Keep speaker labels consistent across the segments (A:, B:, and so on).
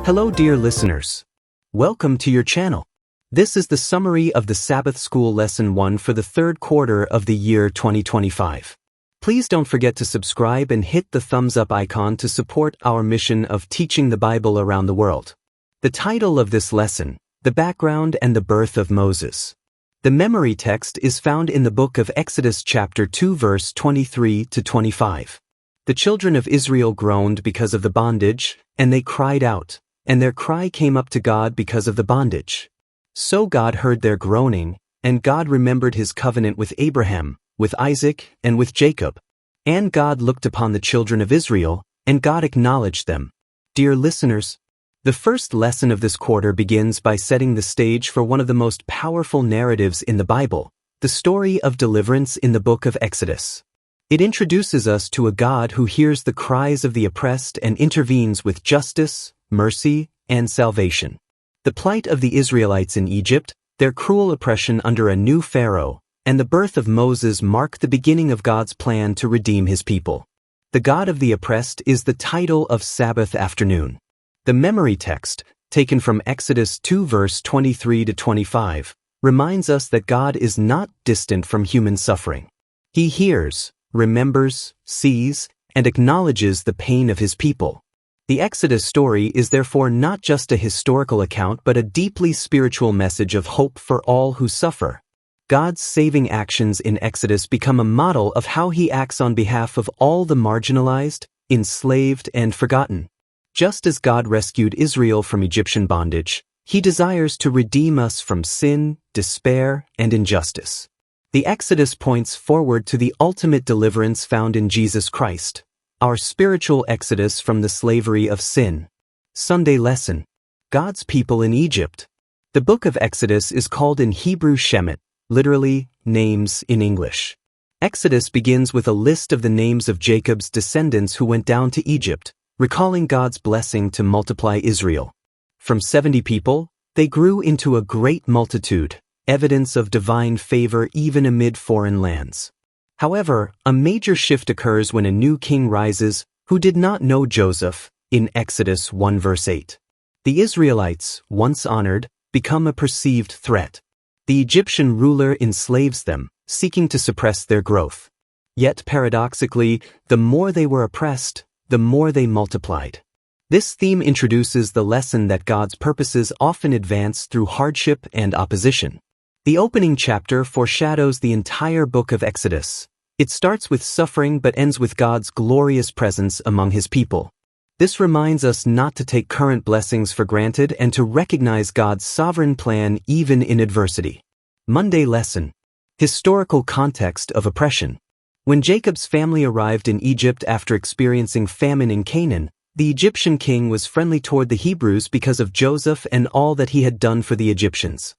A: Hello dear listeners. Welcome to your channel. This is the summary of the Sabbath School Lesson 1 for the third quarter of the year 2025. Please don't forget to subscribe and hit the thumbs up icon to support our mission of teaching the Bible around the world. The title of this lesson, The Background and the Birth of Moses. The memory text is found in the book of Exodus chapter 2 verse 23 to 25. The children of Israel groaned because of the bondage, and they cried out, and their cry came up to God because of the bondage. So God heard their groaning, and God remembered his covenant with Abraham, with Isaac, and with Jacob. And God looked upon the children of Israel, and God acknowledged them. Dear listeners, the first lesson of this quarter begins by setting the stage for one of the most powerful narratives in the Bible, the story of deliverance in the book of Exodus. It introduces us to a God who hears the cries of the oppressed and intervenes with justice, mercy, and salvation. The plight of the Israelites in Egypt, their cruel oppression under a new Pharaoh, and the birth of Moses mark the beginning of God's plan to redeem his people. The God of the oppressed is the title of Sabbath Afternoon. The memory text, taken from Exodus 2 verse 23 to 25, reminds us that God is not distant from human suffering. He hears, remembers, sees, and acknowledges the pain of his people. The Exodus story is therefore not just a historical account but a deeply spiritual message of hope for all who suffer. God's saving actions in Exodus become a model of how he acts on behalf of all the marginalized, enslaved, and forgotten. Just as God rescued Israel from Egyptian bondage, he desires to redeem us from sin, despair, and injustice. The Exodus points forward to the ultimate deliverance found in Jesus Christ, our spiritual exodus from the slavery of sin. Sunday lesson. God's people in Egypt. The book of Exodus is called in Hebrew Shemot, literally, names in English. Exodus begins with a list of the names of Jacob's descendants who went down to Egypt, recalling God's blessing to multiply Israel. From 70 people, they grew into a great multitude, evidence of divine favor even amid foreign lands. However, a major shift occurs when a new king rises, who did not know Joseph, in Exodus 1 verse 8. The Israelites, once honored, become a perceived threat. The Egyptian ruler enslaves them, seeking to suppress their growth. Yet paradoxically, the more they were oppressed, the more they multiplied. This theme introduces the lesson that God's purposes often advance through hardship and opposition. The opening chapter foreshadows the entire book of Exodus. It starts with suffering but ends with God's glorious presence among his people. This reminds us not to take current blessings for granted and to recognize God's sovereign plan even in adversity. Monday lesson. Historical context of oppression. When Jacob's family arrived in Egypt after experiencing famine in Canaan, the Egyptian king was friendly toward the Hebrews because of Joseph and all that he had done for the Egyptians.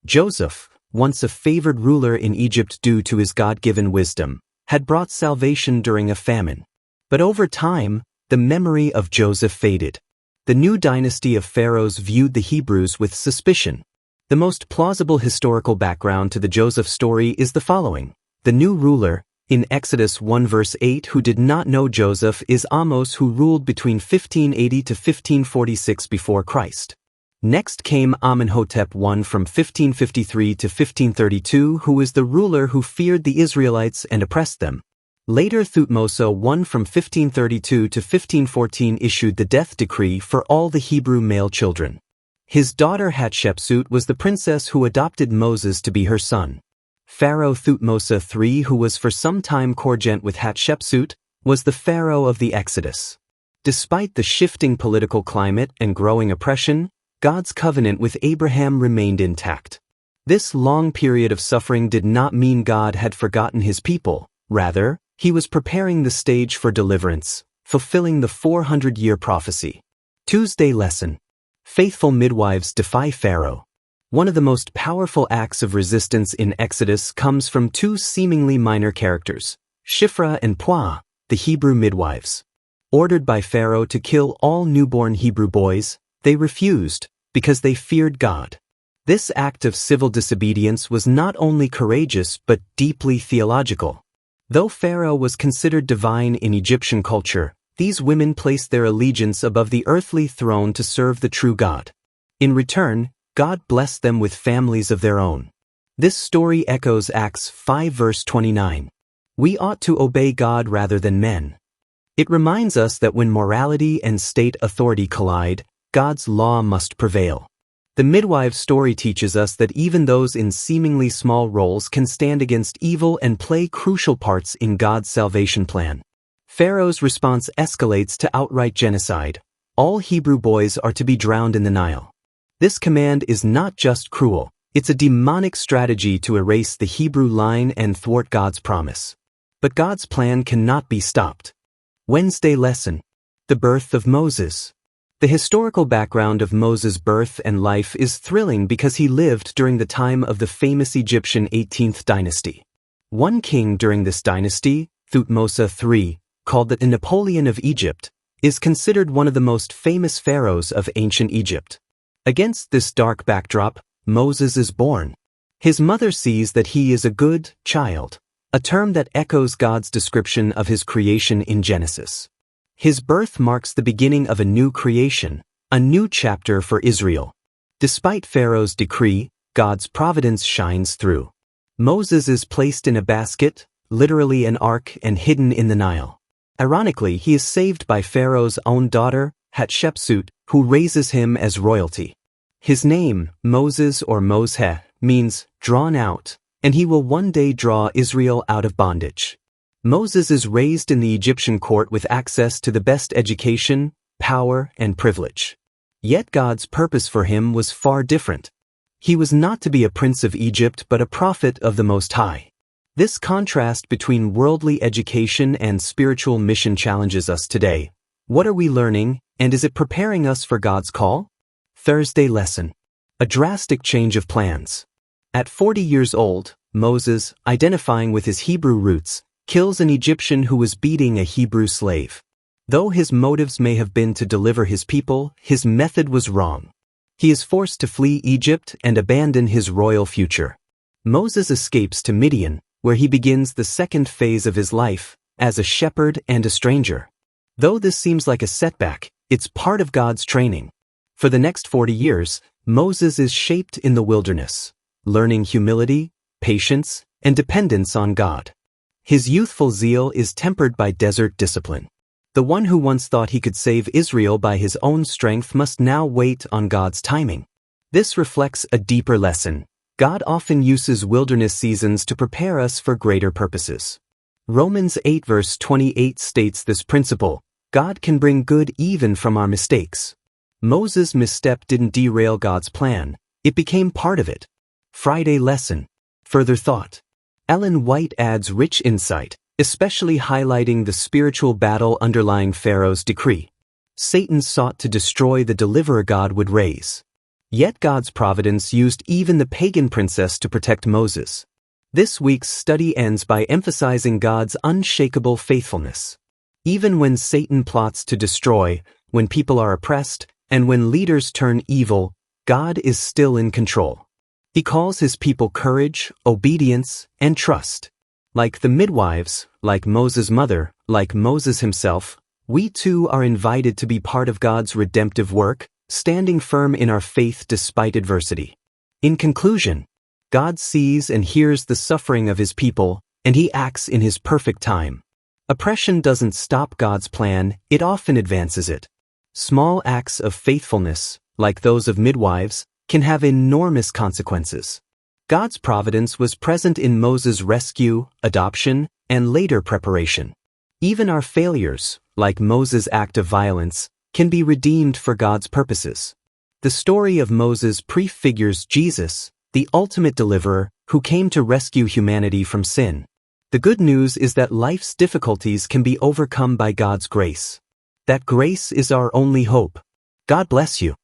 A: Joseph, once a favored ruler in Egypt due to his God-given wisdom, had brought salvation during a famine. But over time, the memory of Joseph faded. The new dynasty of pharaohs viewed the Hebrews with suspicion. The most plausible historical background to the Joseph story is the following. The new ruler, in Exodus 1 verse 8 who did not know Joseph is Amos, who ruled between 1580 to 1546 before Christ. Next came Amenhotep I from 1553 to 1532, who was the ruler who feared the Israelites and oppressed them. Later Thutmose I from 1532 to 1514 issued the death decree for all the Hebrew male children. His daughter Hatshepsut was the princess who adopted Moses to be her son. Pharaoh Thutmose III, who was for some time cordiant with Hatshepsut, was the pharaoh of the Exodus. Despite the shifting political climate and growing oppression, God's covenant with Abraham remained intact. This long period of suffering did not mean God had forgotten his people. Rather, he was preparing the stage for deliverance, fulfilling the 400-year prophecy. Tuesday lesson. Faithful midwives defy Pharaoh. One of the most powerful acts of resistance in Exodus comes from two seemingly minor characters, Shiphrah and Puah, the Hebrew midwives. Ordered by Pharaoh to kill all newborn Hebrew boys, they refused, because they feared God. This act of civil disobedience was not only courageous but deeply theological. Though Pharaoh was considered divine in Egyptian culture, These women placed their allegiance above the earthly throne to serve the true God. In return, God blessed them with families of their own. This story echoes Acts 5 verse 29. We ought to obey God rather than men. It reminds us that when morality and state authority collide, God's law must prevail. The midwives story teaches us that even those in seemingly small roles can stand against evil and play crucial parts in God's salvation plan. Pharaoh's response escalates to outright genocide. All Hebrew boys are to be drowned in the Nile. This command is not just cruel, it's a demonic strategy to erase the Hebrew line and thwart God's promise. But God's plan cannot be stopped. Wednesday lesson. The birth of Moses. The historical background of Moses' birth and life is thrilling because he lived during the time of the famous Egyptian 18th dynasty. One king during this dynasty, Thutmose III, called the Napoleon of Egypt, is considered one of the most famous pharaohs of ancient Egypt. Against this dark backdrop, Moses is born. His mother sees that he is a good child, a term that echoes God's description of his creation in Genesis. His birth marks the beginning of a new creation, a new chapter for Israel. Despite Pharaoh's decree, God's providence shines through. Moses is placed in a basket, literally an ark, and hidden in the Nile. Ironically, he is saved by Pharaoh's own daughter, Hatshepsut, who raises him as royalty. His name, Moses or Moshe, means drawn out, and he will one day draw Israel out of bondage. Moses is raised in the Egyptian court with access to the best education, power, and privilege. Yet God's purpose for him was far different. He was not to be a prince of Egypt but a prophet of the Most High. This contrast between worldly education and spiritual mission challenges us today. What are we learning, and is it preparing us for God's call? Thursday lesson. A drastic change of plans. At 40 years old, Moses, identifying with his Hebrew roots, kills an Egyptian who was beating a Hebrew slave. Though his motives may have been to deliver his people, his method was wrong. He is forced to flee Egypt and abandon his royal future. Moses escapes to Midian, where he begins the second phase of his life, as a shepherd and a stranger. Though this seems like a setback, it's part of God's training. For the next 40 years, Moses is shaped in the wilderness, learning humility, patience, and dependence on God. His youthful zeal is tempered by desert discipline. The one who once thought he could save Israel by his own strength must now wait on God's timing. This reflects a deeper lesson. God often uses wilderness seasons to prepare us for greater purposes. Romans 8 verse 28 states this principle: God can bring good even from our mistakes. Moses' misstep didn't derail God's plan, it became part of it. Friday lesson. Further thought. Ellen White adds rich insight, especially highlighting the spiritual battle underlying Pharaoh's decree. Satan sought to destroy the deliverer God would raise. Yet God's providence used even the pagan princess to protect Moses. This week's study ends by emphasizing God's unshakable faithfulness. Even when Satan plots to destroy, when people are oppressed, and when leaders turn evil, God is still in control. He calls his people courage, obedience, and trust. Like the midwives, like Moses' mother, like Moses himself, we too are invited to be part of God's redemptive work, standing firm in our faith despite adversity. In conclusion, God sees and hears the suffering of his people, and he acts in his perfect time. Oppression doesn't stop God's plan, it often advances it. Small acts of faithfulness, like those of midwives, can have enormous consequences. God's providence was present in Moses' rescue, adoption, and later preparation. Even our failures, like Moses' act of violence, can be redeemed for God's purposes. The story of Moses prefigures Jesus, the ultimate deliverer, who came to rescue humanity from sin. The good news is that life's difficulties can be overcome by God's grace. That grace is our only hope. God bless you.